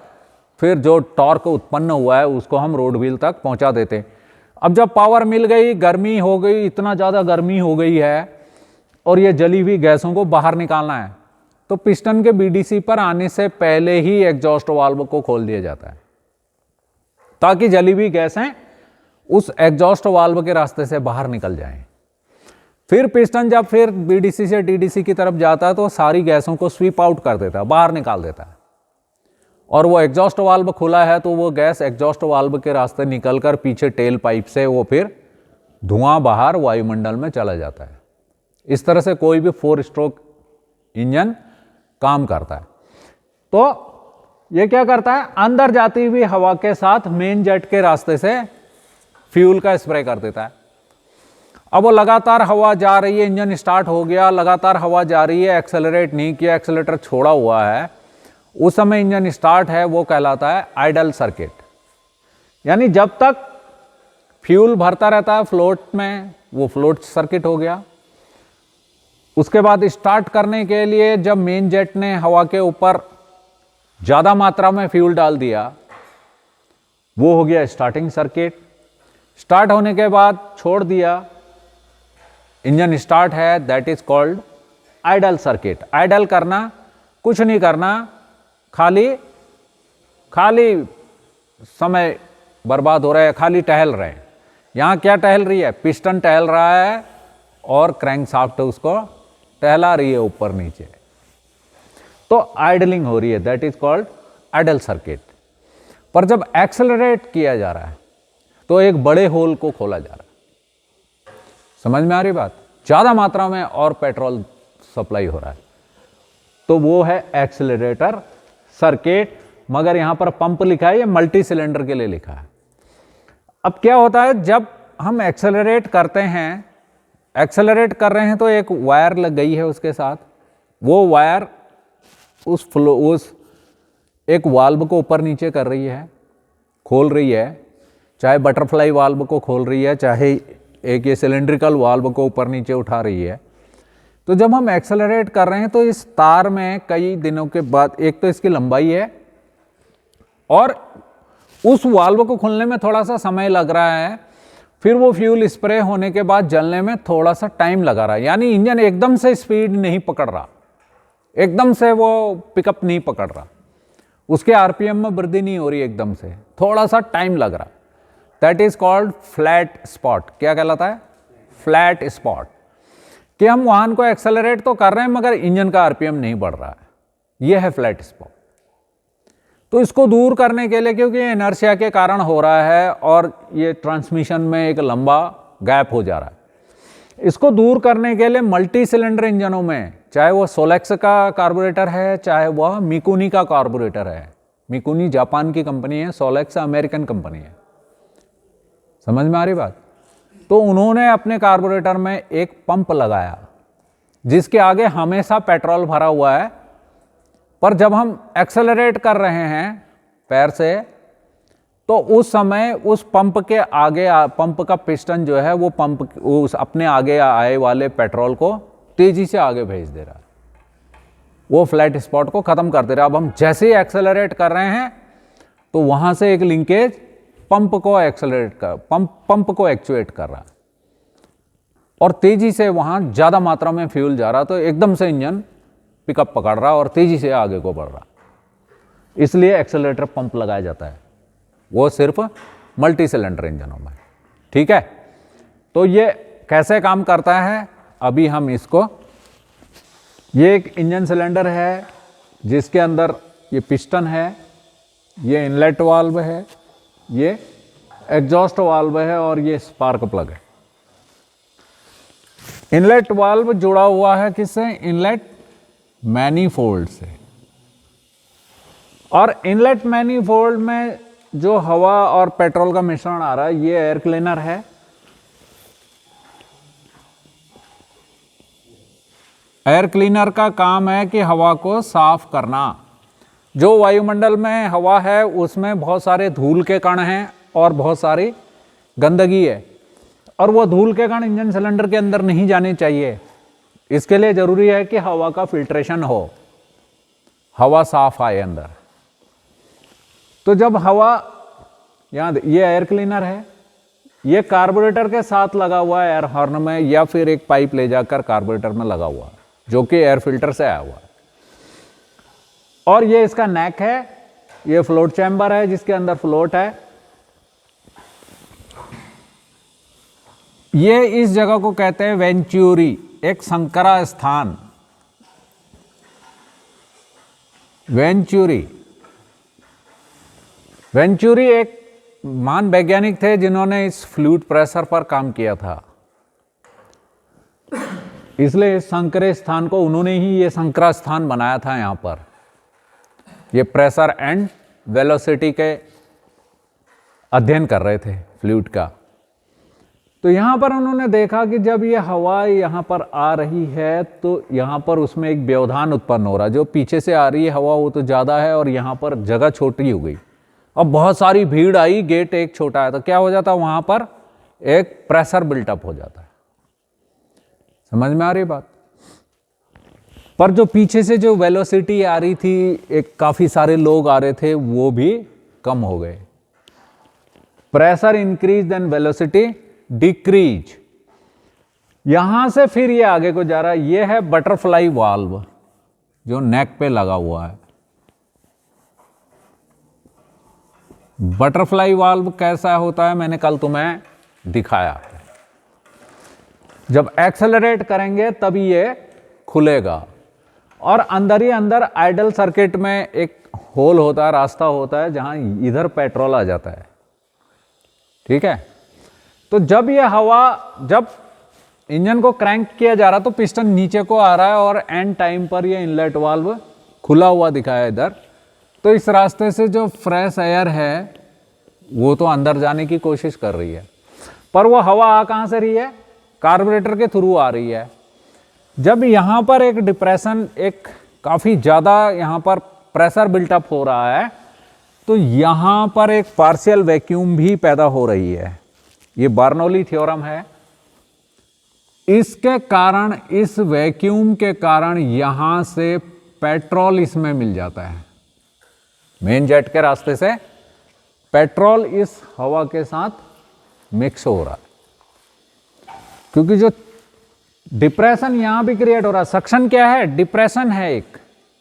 फिर जो टॉर्क उत्पन्न हुआ है उसको हम रोड व्हील तक पहुंचा देते हैं। अब जब पावर मिल गई, गर्मी हो गई, इतना ज़्यादा गर्मी हो गई है और ये जली हुई गैसों को बाहर निकालना है, तो पिस्टन के बीडीसी पर आने से पहले ही एग्जॉस्ट वाल्व को खोल दिया जाता है ताकि जली हुई गैसें उस एग्जॉस्ट वाल्व के रास्ते से बाहर निकल जाएं। फिर पिस्टन जब फिर बीडीसी से टीडीसी की तरफ जाता है तो सारी गैसों को स्वीप आउट कर देता है, बाहर निकाल देता है, और वो एग्जॉस्ट वाल्व खुला है तो वो गैस एग्जॉस्ट वाल्व के रास्ते निकलकर पीछे टेल पाइप से वो फिर धुआं बाहर वायुमंडल में चला जाता है। इस तरह से कोई भी 4 स्ट्रोक इंजन काम करता है। तो ये क्या करता है, अंदर जाती हुई हवा के साथ मेन जेट के रास्ते से फ्यूल का स्प्रे कर देता है। अब वो लगातार हवा जा रही है, इंजन स्टार्ट हो गया, लगातार हवा जा रही है, एक्सेलरेट नहीं किया, एक्सेलेटर छोड़ा हुआ है, उस समय इंजन स्टार्ट है, वो कहलाता है आइडल सर्किट। यानी जब तक फ्यूल भरता रहता है फ्लोट में, वो फ्लोट सर्किट हो गया। उसके बाद स्टार्ट करने के लिए जब मेन जेट ने हवा के ऊपर ज़्यादा मात्रा में फ्यूल डाल दिया, वो हो गया स्टार्टिंग सर्किट। स्टार्ट होने के बाद छोड़ दिया, इंजन स्टार्ट है, that is called idle circuit. Idle करना, कुछ नहीं करना, खाली समय बर्बाद हो रहा है, खाली टहल रहे हैं। यहाँ क्या टहल रही है, पिस्टन टहल रहा है और क्रैंकशाफ्ट उसको टहला रही है ऊपर नीचे, तो आइडलिंग हो रही है, that is called idle circuit. पर जब एक्सेलरेट किया जा रहा है तो एक बड़े होल को खोला जा रहा है। समझ में आ रही बात, ज्यादा मात्रा में और पेट्रोल सप्लाई हो रहा है, तो वो है एक्सेलरेटर सर्किट। मगर यहां पर पंप लिखा है, ये मल्टी सिलेंडर के लिए लिखा है। अब क्या होता है, जब हम एक्सेलरेट करते हैं, एक्सेलरेट कर रहे हैं तो एक वायर लग गई है उसके साथ, वो वायर उस एक वाल्व को ऊपर नीचे कर रही है, खोल रही है, चाहे बटरफ्लाई वाल्व को खोल रही है, चाहे एक ये सिलेंड्रिकल वाल्व को ऊपर नीचे उठा रही है। तो जब हम एक्सेलरेट कर रहे हैं तो इस तार में कई दिनों के बाद, एक तो इसकी लंबाई है और उस वाल्व को खोलने में थोड़ा सा समय लग रहा है, फिर वो फ्यूल स्प्रे होने के बाद जलने में थोड़ा सा टाइम लगा रहा है। यानी इंजन एकदम से स्पीड नहीं पकड़ रहा, एकदम से वो पिकअप नहीं पकड़ रहा, उसके आरपीएम में वृद्धि नहीं हो रही एकदम से, थोड़ा सा टाइम लग रहा। That is called flat spot. क्या कहलाता है, फ्लैट स्पॉट, कि हम वाहन को एक्सेलरेट तो कर रहे हैं मगर इंजन का आरपीएम नहीं बढ़ रहा है, यह है फ्लैट स्पॉट। तो इसको दूर करने के लिए, क्योंकि ये इनर्शिया के कारण हो रहा है और ये ट्रांसमिशन में एक लंबा गैप हो जा रहा है, इसको दूर करने के लिए मल्टी सिलेंडर इंजनों में, चाहे वो सोलेक्स का कार्बोरेटर है, चाहे वह मिकुनी का कार्बोरेटर है, मिकुनी जापान की कंपनी है, सोलेक्स अमेरिकन कंपनी है। समझ में आ रही बात। तो उन्होंने अपने कार्बोरेटर में एक पंप लगाया जिसके आगे हमेशा पेट्रोल भरा हुआ है, पर जब हम एक्सेलरेट कर रहे हैं पैर से तो उस समय उस पंप के आगे, पंप का पिस्टन जो है वो पंप उस अपने आगे आए वाले पेट्रोल को तेजी से आगे भेज दे रहा है, वो फ्लैट स्पॉट को खत्म कर दे रहा है। अब हम जैसे ही एक्सेलरेट कर रहे हैं तो वहां से एक लिंकेज पंप को एक्सेलरेट कर, पंप को एक्चुएट कर रहा है और तेजी से वहां ज्यादा मात्रा में फ्यूल जा रहा, तो एकदम से इंजन पिकअप पकड़ रहा और तेजी से आगे को बढ़ रहा, इसलिए एक्सेलरेटर पंप लगाया जाता है, वो सिर्फ मल्टी सिलेंडर इंजनों में। ठीक है, तो ये कैसे काम करता है, अभी हम इसको, ये एक इंजन सिलेंडर है जिसके अंदर ये पिस्टन है, ये इनलेट वाल्व है, ये एग्जॉस्ट वाल्व है और ये स्पार्क प्लग है। इनलेट वाल्व जुड़ा हुआ है किससे, इनलेट मैनीफोल्ड से, और इनलेट मैनिफोल्ड में जो हवा और पेट्रोल का मिश्रण आ रहा है ये एयर क्लीनर है। एयर क्लीनर का काम है कि हवा को साफ करना। जो वायुमंडल में हवा है उसमें बहुत सारे धूल के कण हैं और बहुत सारी गंदगी है, और वो धूल के कण इंजन सिलेंडर के अंदर नहीं जाने चाहिए। इसके लिए जरूरी है कि हवा का फिल्ट्रेशन हो, हवा साफ आए अंदर। तो जब हवा, यहाँ ये एयर क्लीनर है, ये कार्बोरेटर के साथ लगा हुआ है एयर हॉर्न में, या फिर एक पाइप ले जाकर कार्बोरेटर में लगा हुआ है जो कि एयर फिल्टर से आया हुआ है। और ये इसका नेक है, ये फ्लोट चैम्बर है जिसके अंदर फ्लोट है। ये इस जगह को कहते हैं वेंचुरी, एक संकरा स्थान। वेंचुरी एक महान वैज्ञानिक थे जिन्होंने इस फ्लूइड प्रेशर पर काम किया था, इसलिए इस संकरे स्थान को उन्होंने ही ये संकरा स्थान बनाया था। यहां पर ये प्रेशर एंड वेलोसिटी के अध्ययन कर रहे थे फ्लूइड का। तो यहां पर उन्होंने देखा कि जब ये हवा यहां पर आ रही है तो यहां पर उसमें एक व्यवधान उत्पन्न हो रहा है। जो पीछे से आ रही है हवा वो तो ज़्यादा है और यहां पर जगह छोटी हो गई। अब बहुत सारी भीड़ आई, गेट एक छोटा है, तो क्या हो जाता है वहां पर एक प्रेशर बिल्टअप हो जाता है। समझ में आ रही बात? पर जो पीछे से जो वेलोसिटी आ रही थी, एक काफी सारे लोग आ रहे थे, वो भी कम हो गए। Pressure increase then velocity decrease. यहां से फिर ये आगे को जा रहा है। ये है बटरफ्लाई वाल्व जो नेक पे लगा हुआ है। बटरफ्लाई वाल्व कैसा होता है मैंने कल तुम्हें दिखाया। जब एक्सेलरेट करेंगे तभी ये खुलेगा, और अंदर ही अंदर आइडल सर्किट में एक होल होता है, रास्ता होता है जहां इधर पेट्रोल आ जाता है। ठीक है, तो जब ये हवा, जब इंजन को क्रैंक किया जा रहा तो पिस्टन नीचे को आ रहा है और एंड टाइम पर ये इनलेट वाल्व खुला हुआ दिखाया इधर। तो इस रास्ते से जो फ्रेश एयर है वो तो अंदर जाने की कोशिश कर रही है, पर वो हवा आ कहां से रही है? कार्बोरेटर के थ्रू आ रही है। जब यहां पर एक डिप्रेशन, एक काफी ज्यादा यहां पर प्रेशर बिल्टअप हो रहा है, तो यहां पर एक पार्शियल वैक्यूम भी पैदा हो रही है। ये बर्नौली थ्योरम है। इसके कारण, इस वैक्यूम के कारण यहां से पेट्रोल इसमें मिल जाता है। मेन जेट के रास्ते से पेट्रोल इस हवा के साथ मिक्स हो रहा है, क्योंकि जो डिप्रेशन यहां भी क्रिएट हो रहा है। सक्शन क्या है? डिप्रेशन है एक,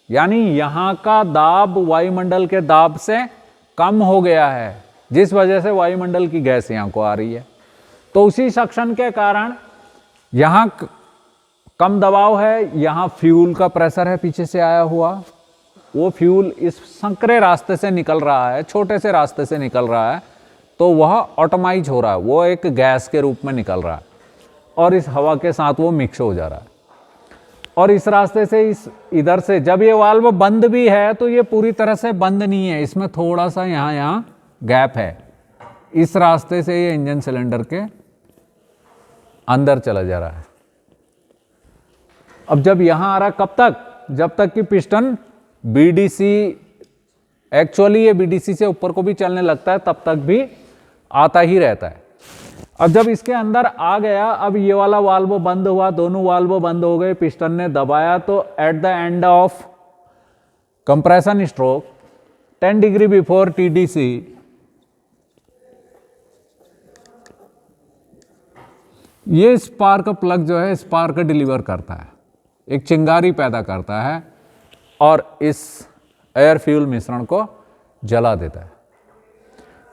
यानी यहां का दाब वायुमंडल के दाब से कम हो गया है, जिस वजह से वायुमंडल की गैस यहां को आ रही है। तो उसी सक्शन के कारण यहां कम दबाव है, यहां फ्यूल का प्रेशर है पीछे से आया हुआ, वो फ्यूल इस संकरे रास्ते से निकल रहा है, छोटे से रास्ते से निकल रहा है, तो वह ऑटोमाइज हो रहा है, वो एक गैस के रूप में निकल रहा है और इस हवा के साथ वो मिक्स हो जा रहा है। और इस रास्ते से, इस इधर से, जब ये वाल्व बंद भी है तो ये पूरी तरह से बंद नहीं है, इसमें थोड़ा सा यहाँ गैप है। इस रास्ते से ये इंजन सिलेंडर के अंदर चला जा रहा है। अब जब यहां आ रहा, कब तक? जब तक कि पिस्टन बीडीसी, एक्चुअली ये बीडीसी से ऊपर को भी चलने लगता है, तब तक भी आता ही रहता है। अब जब इसके अंदर आ गया, अब ये वाला वाल्व बंद हुआ, दोनों वाल्व बंद हो गए, पिस्टन ने दबाया, तो at the end of compression stroke 10 degree before TDC, ये स्पार्क प्लग जो है स्पार्क डिलीवर करता है, एक चिंगारी पैदा करता है और इस एयर फ्यूल मिश्रण को जला देता है।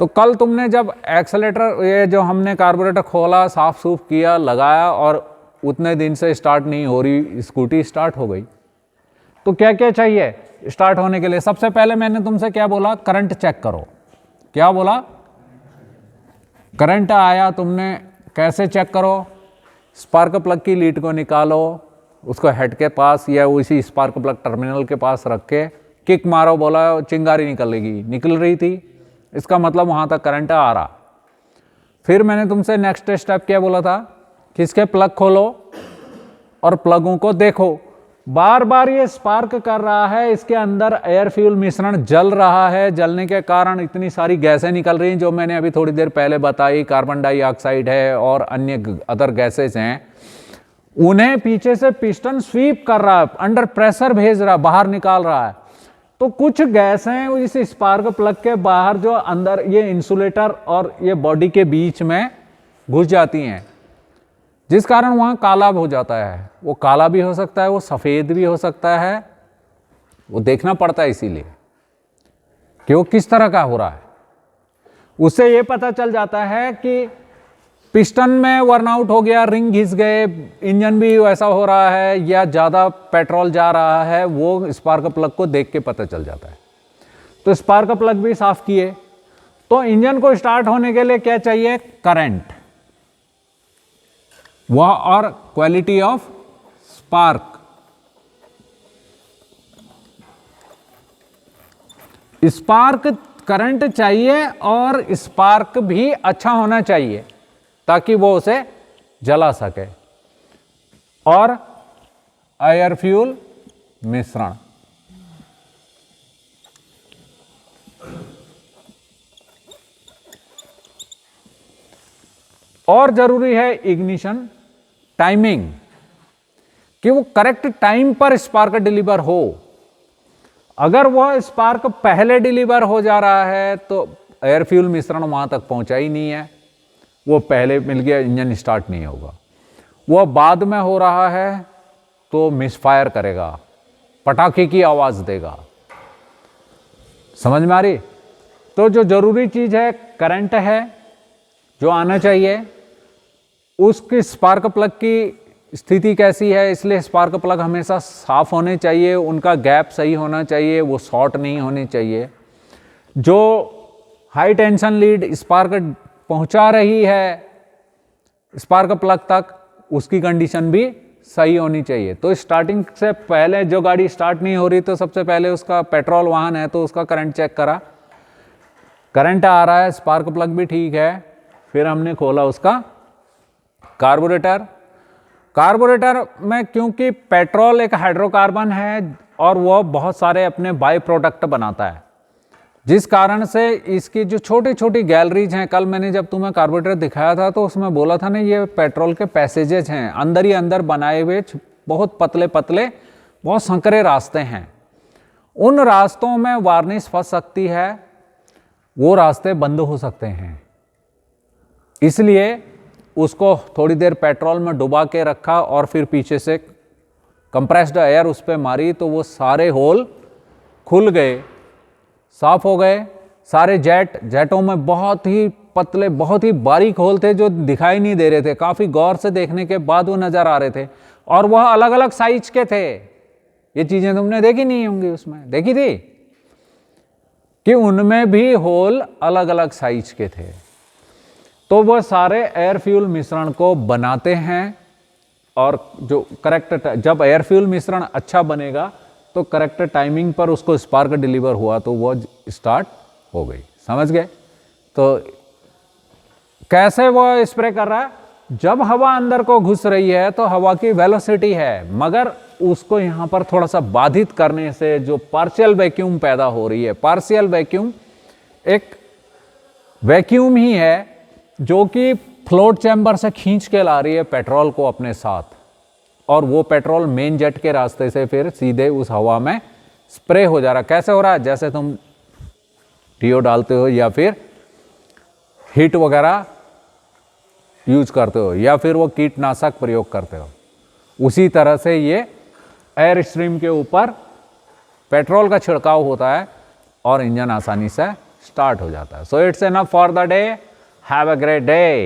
तो कल तुमने जब एक्सेलेरेटर, ये जो हमने कार्बोरेटर खोला, साफ सूफ किया, लगाया, और उतने दिन से स्टार्ट नहीं हो रही, स्कूटी स्टार्ट हो गई। तो क्या क्या चाहिए स्टार्ट होने के लिए? सबसे पहले मैंने तुमसे क्या बोला? करंट चेक करो। क्या बोला? करंट आया, तुमने कैसे चेक करो? स्पार्क प्लग की लीड को निकालो, उसको हेड के पास या उसी स्पार्क प्लग टर्मिनल के पास रख के किक मारो, बोला चिंगारी निकलेगी, निकल रही थी, इसका मतलब वहाँ तक करंट आ रहा। फिर मैंने तुमसे नेक्स्ट स्टेप क्या बोला था कि इसके प्लग खोलो और प्लगों को देखो। बार बार ये स्पार्क कर रहा है, इसके अंदर एयर फ्यूल मिश्रण जल रहा है, जलने के कारण इतनी सारी गैसें निकल रही हैं जो मैंने अभी थोड़ी देर पहले बताई, कार्बन डाइऑक्साइड है और अन्य अदर गैसेस हैं। उन्हें पीछे से पिस्टन स्वीप कर रहा है, अंडर प्रेशर भेज रहा है, बाहर निकाल रहा है। तो कुछ गैसें इस स्पार्क प्लग के बाहर जो अंदर ये इंसुलेटर और ये बॉडी के बीच में घुस जाती हैं, जिस कारण वहाँ काला हो जाता है। वो काला भी हो सकता है, वो सफ़ेद भी हो सकता है, वो देखना पड़ता है इसीलिए कि वो किस तरह का हो रहा है। उससे ये पता चल जाता है कि पिस्टन में वर्नआउट हो गया, रिंग घिस गए, इंजन भी वैसा हो रहा है या ज़्यादा पेट्रोल जा रहा है, वो स्पार्क प्लग को देख के पता चल जाता है। तो स्पार्क प्लग भी साफ किए। तो इंजन को स्टार्ट होने के लिए क्या चाहिए? करंट, वह और quality of spark. Spark current चाहिए और स्पार्क भी अच्छा होना चाहिए ताकि वो उसे जला सके। और एयर फ्यूल मिश्रण, और जरूरी है इग्निशन टाइमिंग, कि वो करेक्ट टाइम पर स्पार्क डिलीवर हो। अगर वह स्पार्क पहले डिलीवर हो जा रहा है तो एयर फ्यूल मिश्रण वहां तक पहुंचा ही नहीं है, वो पहले मिल गया, इंजन स्टार्ट नहीं होगा। वह बाद में हो रहा है तो मिसफायर करेगा, पटाखे की आवाज देगा। समझ में आ रही? तो जो जरूरी चीज है करंट है जो आना चाहिए। उसकी स्पार्क प्लग की स्थिति कैसी है, इसलिए स्पार्क प्लग हमेशा साफ होने चाहिए, उनका गैप सही होना चाहिए, वो शॉर्ट नहीं होने चाहिए। जो हाई टेंशन लीड स्पार्क पहुंचा रही है स्पार्क प्लग तक, उसकी कंडीशन भी सही होनी चाहिए। तो स्टार्टिंग से पहले जो गाड़ी स्टार्ट नहीं हो रही तो सबसे पहले उसका पेट्रोल वाहन है तो उसका करंट चेक करा, करंट आ रहा है, स्पार्क प्लग भी ठीक है। फिर हमने खोला उसका कार्बोरेटर। कार्बोरेटर में क्योंकि पेट्रोल एक हाइड्रोकार्बन है और वह बहुत सारे अपने बाई प्रोडक्ट बनाता है, जिस कारण से इसकी जो छोटी छोटी गैलरीज हैं, कल मैंने जब तुम्हें कार्बोरेटर दिखाया था तो उसमें बोला था ना, ये पेट्रोल के पैसेजेज हैं, अंदर ही अंदर बनाए हुए बहुत पतले पतले बहुत संकरे रास्ते हैं। उन रास्तों में वार्निश फंस सकती है, वो रास्ते बंद हो सकते हैं। इसलिए उसको थोड़ी देर पेट्रोल में डुबा के रखा और फिर पीछे से कंप्रेस्ड एयर उस पर मारी तो वो सारे होल खुल गए, साफ हो गए। सारे जेटों में बहुत ही पतले बहुत ही बारीक होल थे जो दिखाई नहीं दे रहे थे, काफ़ी गौर से देखने के बाद वो नज़र आ रहे थे और वह अलग अलग साइज के थे। ये चीज़ें तुमने देखी नहीं होंगी, उसमें देखी थी कि उनमें भी होल अलग अलग साइज के थे। तो वह सारे एयर फ्यूल मिश्रण को बनाते हैं और जो करेक्ट जब एयर फ्यूल मिश्रण अच्छा बनेगा तो करेक्ट टाइमिंग पर उसको स्पार्क डिलीवर हुआ तो वो स्टार्ट हो गई। समझ गए? तो कैसे वो स्प्रे कर रहा है? जब हवा अंदर को घुस रही है तो हवा की वेलोसिटी है, मगर उसको यहां पर थोड़ा सा बाधित करने से जो पार्शियल वैक्यूम पैदा हो रही है, पार्शियल वैक्यूम एक वैक्यूम ही है जो कि फ्लोट चैम्बर से खींच के ला रही है पेट्रोल को अपने साथ, और वो पेट्रोल मेन जेट के रास्ते से फिर सीधे उस हवा में स्प्रे हो जा रहा है। कैसे हो रहा है? जैसे तुम टीओ डालते हो या फिर हीट वगैरह यूज करते हो या फिर वो कीटनाशक प्रयोग करते हो, उसी तरह से ये एयर स्ट्रीम के ऊपर पेट्रोल का छिड़काव होता है और इंजन आसानी से स्टार्ट हो जाता है। So it's enough for the day. Have a great day.